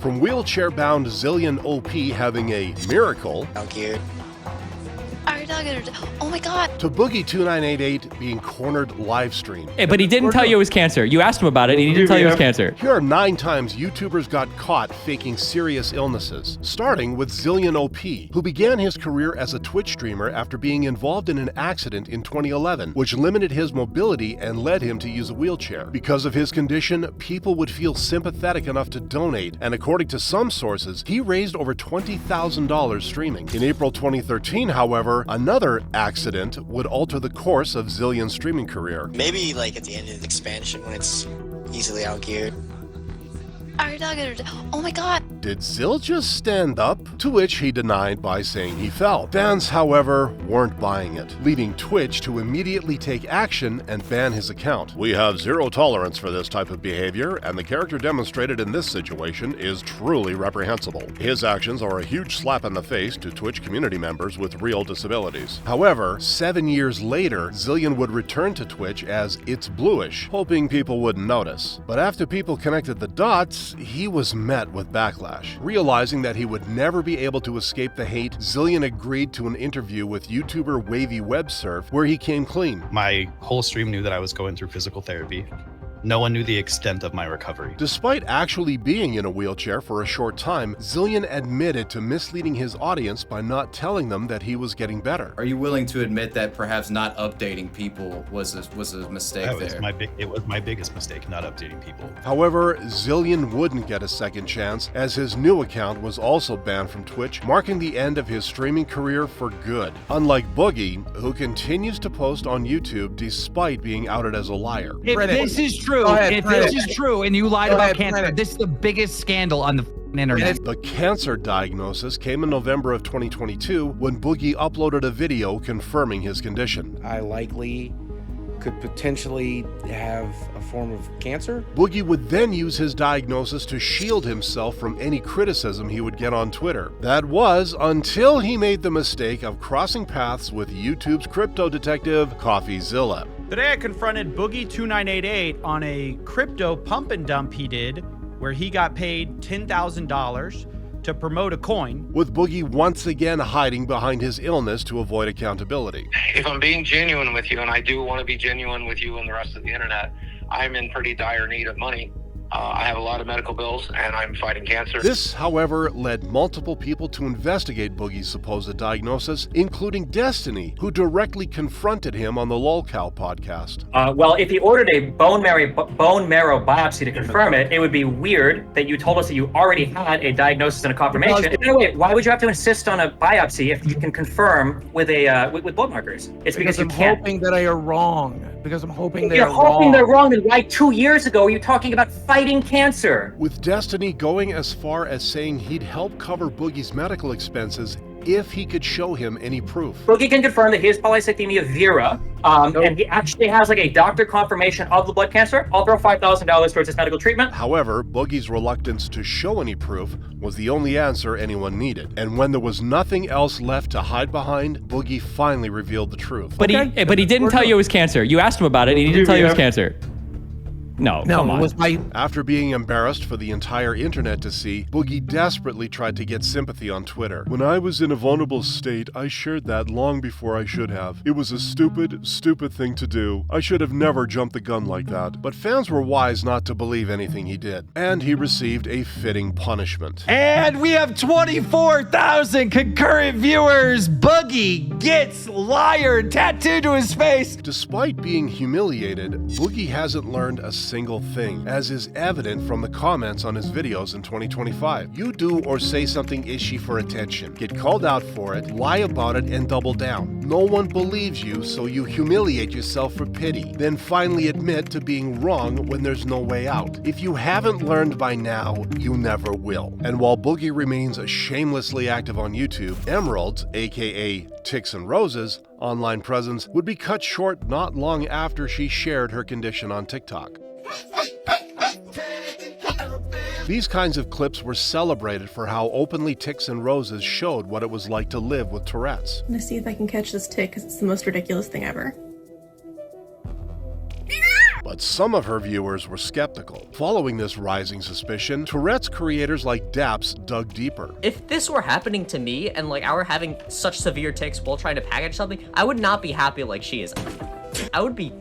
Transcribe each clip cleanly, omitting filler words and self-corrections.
From wheelchair-bound Zillion OP having a miracle How cute. Oh my god. to Boogie 2988 being cornered live stream. Hey, but he didn't tell you it was cancer. You asked him about it, and he didn't tell you it was cancer. Here are 9 times YouTubers got caught faking serious illnesses, starting with Zillion OP, who began his career as a Twitch streamer after being involved in an accident in 2011, which limited his mobility and led him to use a wheelchair. Because of his condition, people would feel sympathetic enough to donate, and according to some sources, he raised over $20,000 streaming. In April 2013, however, another accident would alter the course of Zillion's streaming career. Maybe like at the end of the expansion when it's easily out geared. Oh my god. Did Zill just stand up? To which he denied by saying he fell. Fans, however, weren't buying it, leading Twitch to immediately take action and ban his account. We have zero tolerance for this type of behavior, and the character demonstrated in this situation is truly reprehensible. His actions are a huge slap in the face to Twitch community members with real disabilities. However, 7 years later, Zillion would return to Twitch as It's Bluish, hoping people wouldn't notice. But after people connected the dots, he was met with backlash. Realizing that he would never be able to escape the hate, Zillion agreed to an interview with YouTuber Wavy Websurf where he came clean. My whole stream knew that I was going through physical therapy. No one knew the extent of my recovery. Despite actually being in a wheelchair for a short time, Zillion admitted to misleading his audience by not telling them that he was getting better. Are you willing to admit that perhaps not updating people was a mistake It was my biggest mistake, not updating people. However, Zillion wouldn't get a second chance, as his new account was also banned from Twitch, marking the end of his streaming career for good. Unlike Boogie, who continues to post on YouTube despite being outed as a liar. If this is true, if this is true, and you lied about cancer, this is the biggest scandal on the internet. The cancer diagnosis came in November of 2022 when Boogie uploaded a video confirming his condition. I likely could potentially have a form of cancer. Boogie would then use his diagnosis to shield himself from any criticism he would get on Twitter. That was until he made the mistake of crossing paths with YouTube's crypto detective, CoffeeZilla. Today I confronted Boogie2988 on a crypto pump and dump he did, where he got paid $10,000 to promote a coin. With Boogie once again hiding behind his illness to avoid accountability. If I'm being genuine with you, and I do want to be genuine with you and the rest of the internet, I'm in pretty dire need of money. I have a lot of medical bills, and I'm fighting cancer. This, however, led multiple people to investigate Boogie's supposed diagnosis, including Destiny, who directly confronted him on the LolCow podcast. Well, if he ordered a bone marrow biopsy to confirm it, it would be weird that you told us that you already had a diagnosis and a confirmation. No, wait, why would you have to insist on a biopsy if you can confirm with with blood markers? It's because you can't. I'm hoping that I are wrong. Because I'm hoping they're wrong. You're hoping they're wrong, and why 2 years ago you're talking about fighting cancer? With Destiny going as far as saying he'd help cover Boogie's medical expenses if he could show him any proof. Boogie can confirm that he has polycythemia vera, and he actually has like a doctor confirmation of the blood cancer. I'll throw $5,000 towards his medical treatment. However, Boogie's reluctance to show any proof was the only answer anyone needed. And when there was nothing else left to hide behind, Boogie finally revealed the truth. But he didn't tell you it was cancer. You asked him about it, and he didn't tell you it was cancer. No, come on. It was my... After being embarrassed for the entire internet to see, Boogie desperately tried to get sympathy on Twitter. When I was in a vulnerable state, I shared that long before I should have. It was a stupid thing to do. I should have never jumped the gun like that. But fans were wise not to believe anything he did, and he received a fitting punishment. And we have 24,000 concurrent viewers. Boogie gets liar tattooed to his face. Despite being humiliated, Boogie hasn't learned a single thing, as is evident from the comments on his videos in 2025. You do or say something ishy for attention, get called out for it, lie about it, and double down. No one believes you, so you humiliate yourself for pity, then finally admit to being wrong when there's no way out. If you haven't learned by now, you never will. And while Boogie remains shamelessly active on YouTube, Emerald's, aka Ticks and Roses, online presence would be cut short not long after she shared her condition on TikTok. These kinds of clips were celebrated for how openly Ticks and Roses showed what it was like to live with Tourette's. I'm gonna see if I can catch this tick because it's the most ridiculous thing ever. But some of her viewers were skeptical. Following this rising suspicion, Tourette's creators like Daps dug deeper. If this were happening to me and like I were having such severe tics while trying to package something, I would not be happy like she is. I would be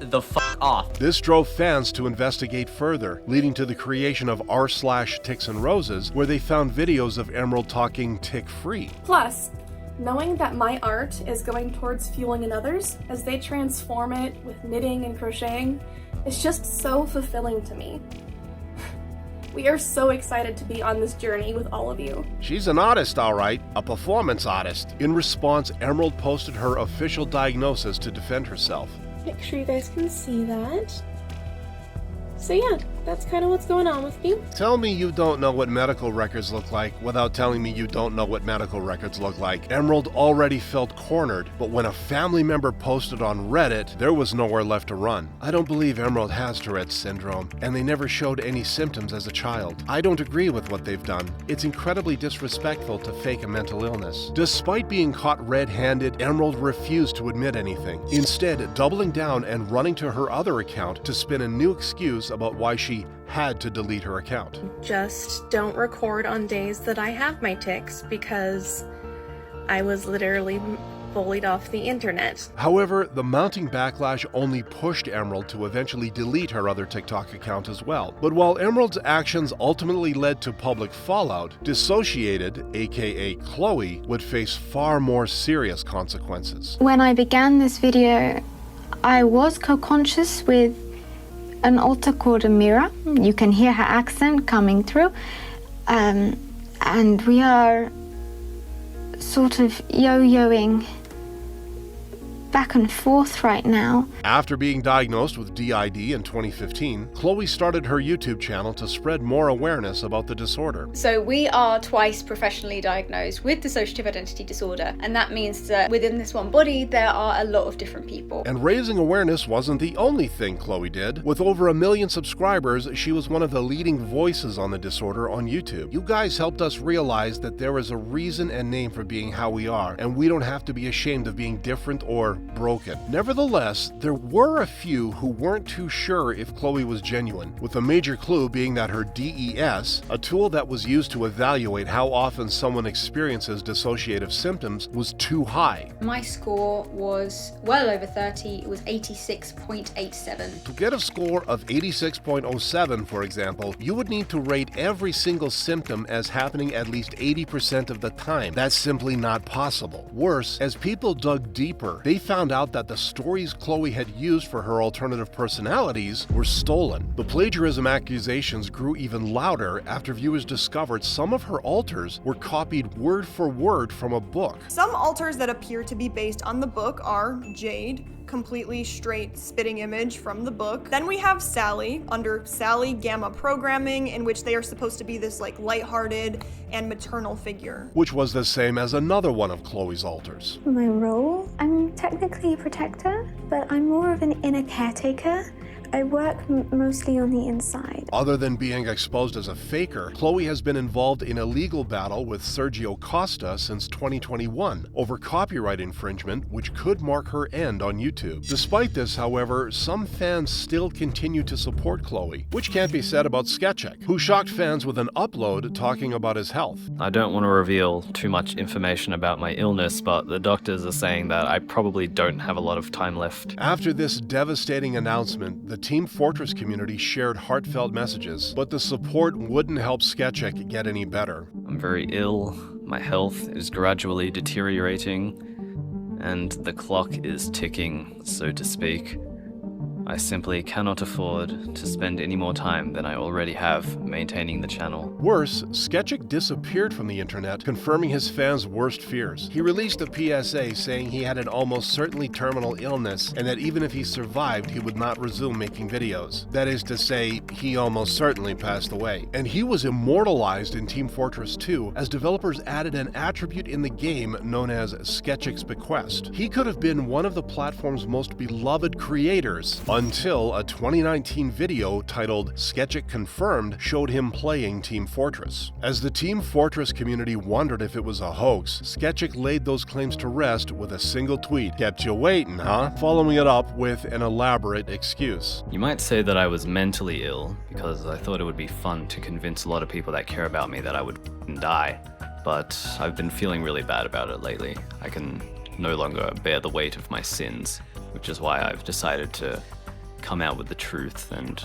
the fuck off. This drove fans to investigate further, leading to the creation of r/Ticks and Roses, where they found videos of Emerald talking tick-free. Plus, knowing that my art is going towards fueling another's as they transform it with knitting and crocheting is just so fulfilling to me. We are so excited to be on this journey with all of you. She's an artist, all right, a performance artist. In response, Emerald posted her official diagnosis to defend herself. Make sure you guys can see that. So yeah, that's kind of what's going on with me. Tell me you don't know what medical records look like without telling me you don't know what medical records look like. Emerald already felt cornered, but when a family member posted on Reddit, there was nowhere left to run. I don't believe Emerald has Tourette's syndrome, and they never showed any symptoms as a child. I don't agree with what they've done. It's incredibly disrespectful to fake a mental illness. Despite being caught red-handed, Emerald refused to admit anything, instead doubling down and running to her other account to spin a new excuse about why she had to delete her account. Just don't record on days that I have my tics because I was literally bullied off the internet. However, the mounting backlash only pushed Emerald to eventually delete her other TikTok account as well. But while Emerald's actions ultimately led to public fallout, Dissociated, aka Chloe, would face far more serious consequences. When I began this video, I was co-conscious with an alter called Amira. You can hear her accent coming through. And we are sort of yo-yoing back and forth right now. After being diagnosed with DID in 2015, Chloe started her YouTube channel to spread more awareness about the disorder. So we are twice professionally diagnosed with dissociative identity disorder, and that means that within this one body there are a lot of different people. And raising awareness wasn't the only thing Chloe did. With over 1 million subscribers, she was one of the leading voices on the disorder on YouTube. You guys helped us realize that there is a reason and name for being how we are, and we don't have to be ashamed of being different or broken. Nevertheless, there were a few who weren't too sure if Chloe was genuine, with a major clue being that her DES, a tool that was used to evaluate how often someone experiences dissociative symptoms, was too high. My score was well over 30, it was 86.87. To get a score of 86.07, for example, you would need to rate every single symptom as happening at least 80% of the time. That's simply not possible. Worse, as people dug deeper, they found out that the stories Chloe had used for her alternative personalities were stolen. The plagiarism accusations grew even louder after viewers discovered some of her alters were copied word for word from a book. Some alters that appear to be based on the book are Jade, completely straight spitting image from the book. Then we have Sally under Sally Gamma Programming, in which they are supposed to be this like lighthearted and maternal figure. Which was the same as another one of Chloe's alters. My role? I'm technically a protector, but I'm more of an inner caretaker. I work mostly on the inside. Other than being exposed as a faker, Chloe has been involved in a legal battle with Sergio Costa since 2021 over copyright infringement, which could mark her end on YouTube. Despite this, however, some fans still continue to support Chloe, which can't be said about Sketchek, who shocked fans with an upload talking about his health. I don't want to reveal too much information about my illness, but the doctors are saying that I probably don't have a lot of time left. After this devastating announcement, the Team Fortress community shared heartfelt messages, but the support wouldn't help Sketchek get any better. I'm very ill, my health is gradually deteriorating, and the clock is ticking, so to speak. I simply cannot afford to spend any more time than I already have maintaining the channel. Worse, Sketchek disappeared from the internet, confirming his fans' worst fears. He released a PSA saying he had an almost certainly terminal illness, and that even if he survived, he would not resume making videos. That is to say, he almost certainly passed away. And he was immortalized in Team Fortress 2 as developers added an attribute in the game known as Sketchek's Bequest. He could have been one of the platform's most beloved creators until a 2019 video titled Sketchic Confirmed showed him playing Team Fortress. As the Team Fortress community wondered if it was a hoax, Sketchic laid those claims to rest with a single tweet. Kept you waiting, huh? Following it up with an elaborate excuse. You might say that I was mentally ill because I thought it would be fun to convince a lot of people that care about me that I would die. But I've been feeling really bad about it lately. I can no longer bear the weight of my sins, which is why I've decided to come out with the truth and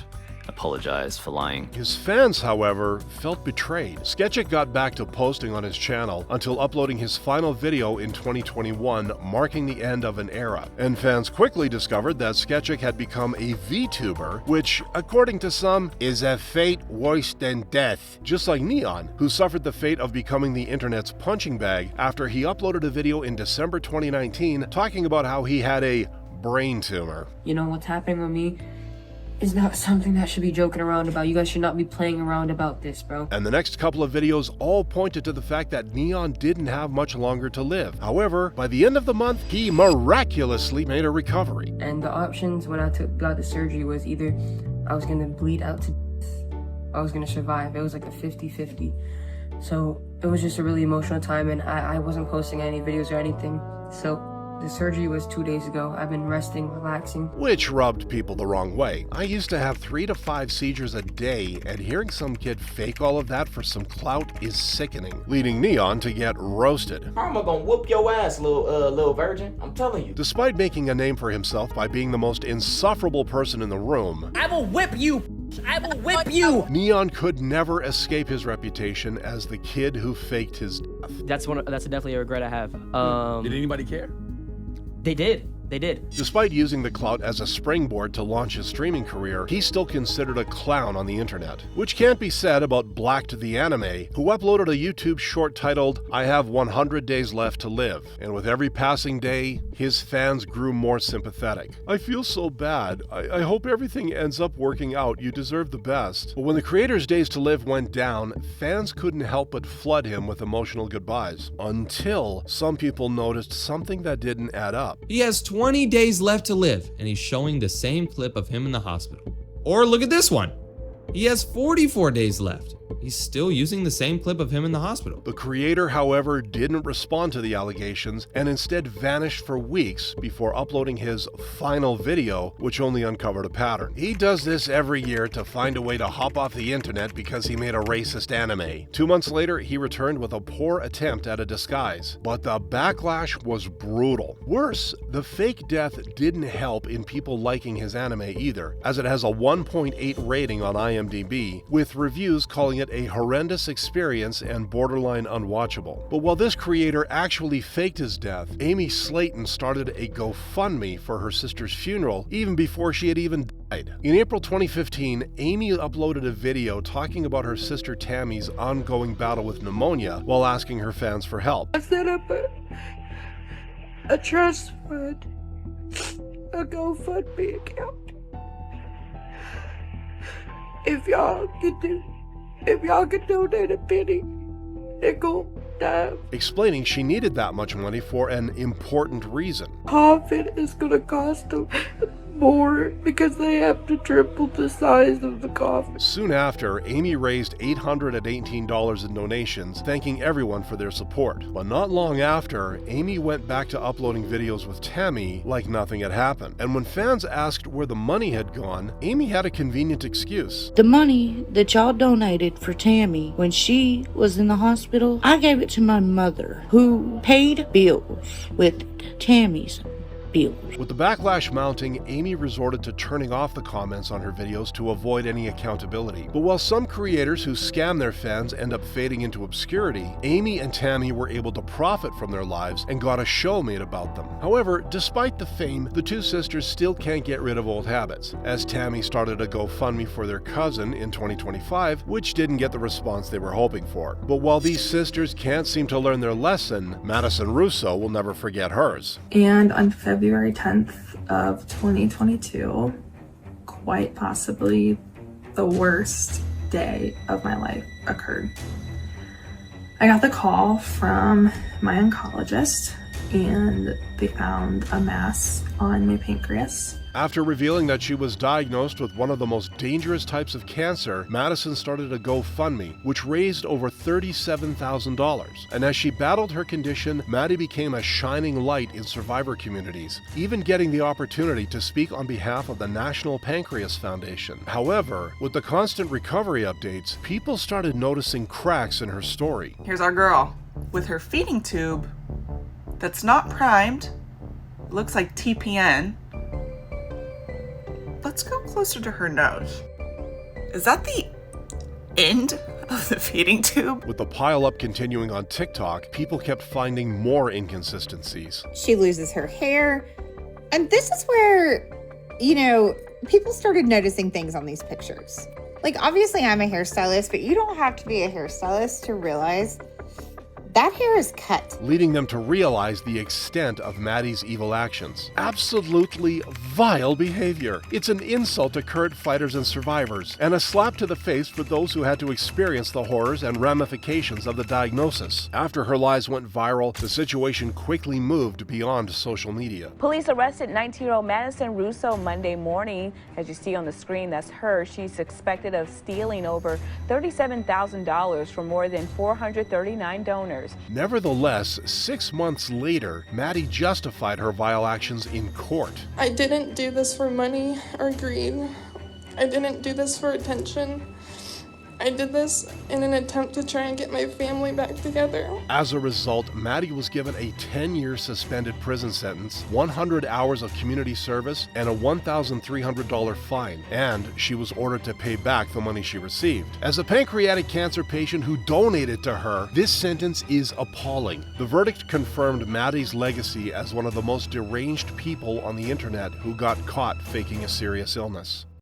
apologize for lying. His fans, however, felt betrayed. Sketchic got back to posting on his channel until uploading his final video in 2021, marking the end of an era. And fans quickly discovered that Sketchic had become a VTuber, which, according to some, is a fate worse than death. Just like Neon, who suffered the fate of becoming the internet's punching bag after he uploaded a video in December 2019 talking about how he had a brain tumor. You know, what's happening with me is not something that should be joking around about. You guys should not be playing around about this, bro. And the next couple of videos all pointed to the fact that Neon didn't have much longer to live. However, by the end of the month, he miraculously made a recovery. And the options when I got the surgery was either I was gonna bleed out to death, or I was gonna survive. It was like a 50-50. So it was just a really emotional time, and I wasn't posting any videos or anything. So the surgery was 2 days ago. I've been resting, relaxing. Which rubbed people the wrong way. I used to have 3 to 5 seizures a day, and hearing some kid fake all of that for some clout is sickening, leading Neon to get roasted. How am I gonna whoop your ass, little virgin? I'm telling you. Despite making a name for himself by being the most insufferable person in the room, I will whip you! I will whip you! Neon could never escape his reputation as the kid who faked his death. That's definitely a regret I have. Did anybody care? They did. Despite using the clout as a springboard to launch his streaming career, he's still considered a clown on the internet. Which can't be said about Black to the Anime, who uploaded a YouTube short titled, I Have 100 Days Left to Live. And with every passing day, his fans grew more sympathetic. I feel so bad. I hope everything ends up working out. You deserve the best. But when the creator's days to live went down, fans couldn't help but flood him with emotional goodbyes. Until some people noticed something that didn't add up. He has 20 days left to live, and he's showing the same clip of him in the hospital. Or look at this one. He has 44 days left. He's still using the same clip of him in the hospital. The creator, however, didn't respond to the allegations and instead vanished for weeks before uploading his final video, which only uncovered a pattern. He does this every year to find a way to hop off the internet because he made a racist anime. 2 months later, he returned with a poor attempt at a disguise. But the backlash was brutal. Worse, the fake death didn't help in people liking his anime either, as it has a 1.8 rating on IMDb, with reviews calling it a horrendous experience and borderline unwatchable. But while this creator actually faked his death, Amy Slayton started a GoFundMe for her sister's funeral even before she had even died. In April 2015, Amy uploaded a video talking about her sister Tammy's ongoing battle with pneumonia while asking her fans for help. I set up a trust fund, a GoFundMe account. If y'all could donate a penny, nickel, dime. Explaining she needed that much money for an important reason. Coffin is gonna cost them more because they have to triple the size of the coffin. Soon after, Amy raised $818 in donations, thanking everyone for their support. But not long after, Amy went back to uploading videos with Tammy like nothing had happened. And when fans asked where the money had gone, Amy had a convenient excuse. The money that y'all donated for Tammy when she was in the hospital, I gave it to my mother, who paid bills with Tammy's bills. With the backlash mounting, Amy resorted to turning off the comments on her videos to avoid any accountability. But while some creators who scam their fans end up fading into obscurity, Amy and Tammy were able to profit from their lives and got a show made about them. However, despite the fame, the two sisters still can't get rid of old habits, as Tammy started a GoFundMe for their cousin in 2025, which didn't get the response they were hoping for. But while these sisters can't seem to learn their lesson, Madison Russo will never forget hers. And on February 10th of 2022, quite possibly the worst day of my life occurred. I got the call from my oncologist and they found a mass on my pancreas. After revealing that she was diagnosed with one of the most dangerous types of cancer, Madison started a GoFundMe, which raised over $37,000. And as she battled her condition, Maddie became a shining light in survivor communities, even getting the opportunity to speak on behalf of the National Pancreas Foundation. However, with the constant recovery updates, people started noticing cracks in her story. Here's our girl with her feeding tube that's not primed. It looks like TPN. Let's go closer to her nose. Is that the end of the feeding tube? With the pileup continuing on TikTok, people kept finding more inconsistencies. She loses her hair. And this is where, you know, people started noticing things on these pictures. Like, obviously I'm a hairstylist, but you don't have to be a hairstylist to realize that hair is cut. Leading them to realize the extent of Maddie's evil actions. Absolutely vile behavior. It's an insult to current fighters and survivors, and a slap to the face for those who had to experience the horrors and ramifications of the diagnosis. After her lies went viral, the situation quickly moved beyond social media. Police arrested 19-year-old Madison Russo Monday morning. As you see on the screen, that's her. She's suspected of stealing over $37,000 from more than 439 donors. Nevertheless, 6 months later, Maddie justified her vile actions in court. I didn't do this for money or greed. I didn't do this for attention. I did this in an attempt to try and get my family back together. As a result, Maddie was given a 10-year suspended prison sentence, 100 hours of community service, and a $1,300 fine, and she was ordered to pay back the money she received. As a pancreatic cancer patient who donated to her, this sentence is appalling. The verdict confirmed Maddie's legacy as one of the most deranged people on the internet who got caught faking a serious illness.